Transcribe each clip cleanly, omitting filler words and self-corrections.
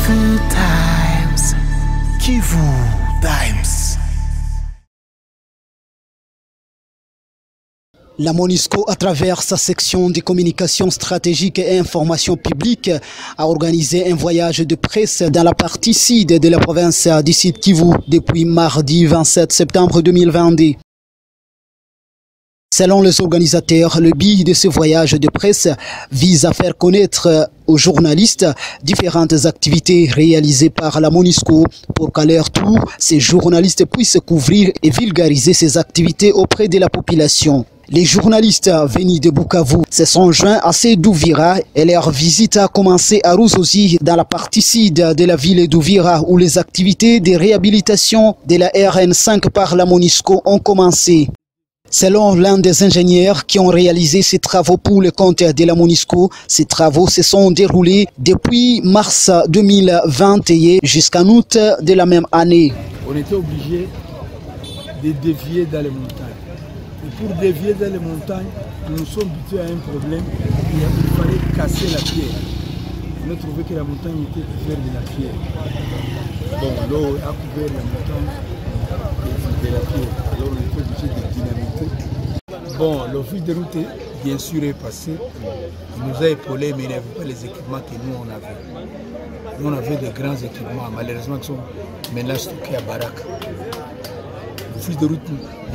Kivu Times. Kivu Times. La MONUSCO, à travers sa section de communication stratégique et information publique, a organisé un voyage de presse dans la partie sud de la province du Sud Kivu depuis mardi 27 septembre 2022. Selon les organisateurs, le but de ce voyage de presse vise à faire connaître aux journalistes différentes activités réalisées par la MONUSCO pour qu'à leur tour, ces journalistes puissent couvrir et vulgariser ces activités auprès de la population. Les journalistes venus de Bukavu se sont joints à ceux d'Uvira et leur visite a commencé à Ruzozi dans la partie sud de la ville d'Uvira où les activités de réhabilitation de la RN5 par la MONUSCO ont commencé. Selon l'un des ingénieurs qui ont réalisé ces travaux pour le compte de la MONUSCO, ces travaux se sont déroulés depuis mars 2021 jusqu'en août de la même année. On était obligé de dévier dans les montagnes. Et pour dévier dans les montagnes, nous nous sommes butés à un problème. Il fallait casser la pierre. On a trouvé que la montagne était couverte de la pierre. Bon, l'eau a couvert la montagne de la pierre. Alors on était obligé de dynamiter. Bon, l'office de route, bien sûr, est passé. Il nous a épaulés, mais il n'avait pas les équipements que nous, on avait. Nous, on avait de grands équipements, malheureusement, qui sont maintenant stockés à Baraka. L'office de route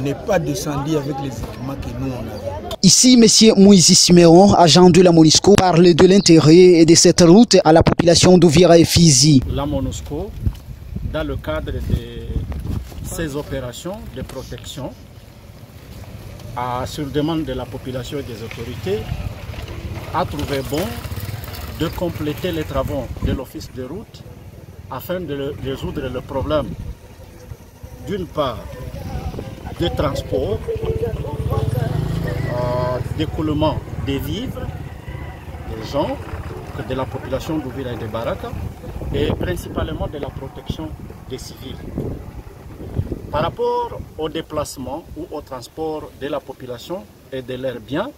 n'est pas descendu avec les équipements que nous, on avait. Ici, M. Moïse Siméon, agent de la MONUSCO, parle de l'intérêt de cette route à la population d'Uvira et Fizi. La MONUSCO, dans le cadre de ces opérations de protection, sur demande de la population et des autorités, a trouvé bon de compléter les travaux de l'office de route afin de résoudre le problème, d'une part, de transport, d'écoulement des vivres, des gens, de la population d'Uvira et de Baraka, et principalement de la protection des civils. Par rapport au déplacement ou au transport de la population et de leurs biens,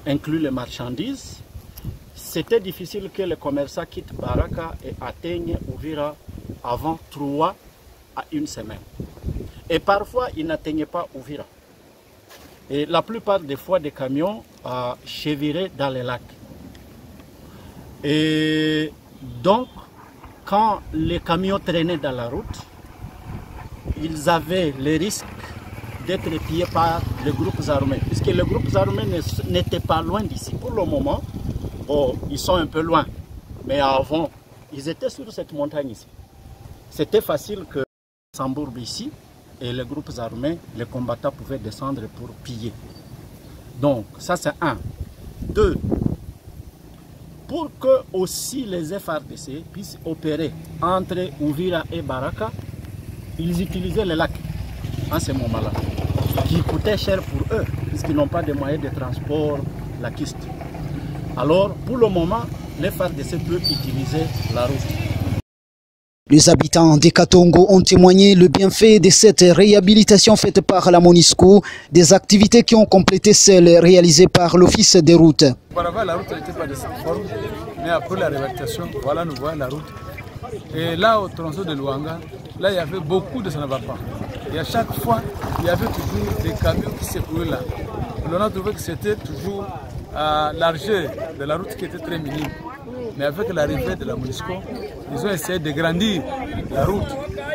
inclus les marchandises, c'était difficile que les commerçants quittent Baraka et atteignent Uvira avant 3 à 1 semaine. Et parfois, ils n'atteignaient pas Uvira. Et la plupart des fois, des camions cheviraient dans les lacs. Et donc, quand les camions traînaient dans la route, ils avaient le risque d'être pillés par les groupes armés. Puisque les groupes armés n'étaient pas loin d'ici. Pour le moment, bon, ils sont un peu loin. Mais avant, ils étaient sur cette montagne ici. C'était facile que s'embourbe ici et les groupes armés, les combattants pouvaient descendre pour piller. Donc, ça c'est 1. 2. Pour que aussi les FARDC puissent opérer entre Uvira et Baraka, ils utilisaient les lacs en ce moment-là, qui coûtait cher pour eux, puisqu'ils n'ont pas de moyens de transport laquiste. Alors, pour le moment, les FARDC peuvent utiliser la route. Les habitants de Katongo ont témoigné le bienfait de cette réhabilitation faite par la MONUSCO, des activités qui ont complété celles réalisées par l'Office des routes. Auparavant, la route n'était pas de cette forme, mais après la réhabilitation, voilà, nous voyons la route. Et là, au tronçon de Luanga, là, il y avait beaucoup de ça ne va pas. Et à chaque fois, il y avait toujours des camions qui se couraient là. On a trouvé que c'était toujours à largeur de la route qui était très minime. Mais avec l'arrivée de la MONUSCO, ils ont essayé de grandir la route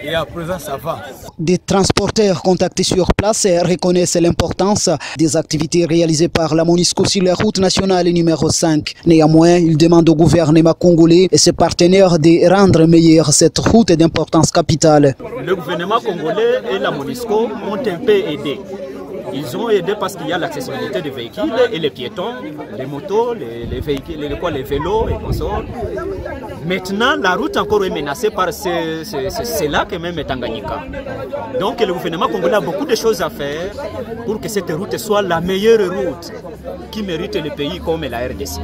et à présent ça va. Des transporteurs contactés sur place reconnaissent l'importance des activités réalisées par la MONUSCO sur la route nationale numéro 5. Néanmoins, ils demandent au gouvernement congolais et ses partenaires de rendre meilleure cette route d'importance capitale. Le gouvernement congolais et la MONUSCO ont un peu aidé. Ils ont aidé parce qu'il y a l'accessibilité des véhicules et les piétons, les motos, les véhicules, les vélos et consorts. Maintenant, la route encore est menacée par ces lacs et même Tanganyika. Donc le gouvernement congolais a beaucoup de choses à faire pour que cette route soit la meilleure route qui mérite le pays comme la RDC.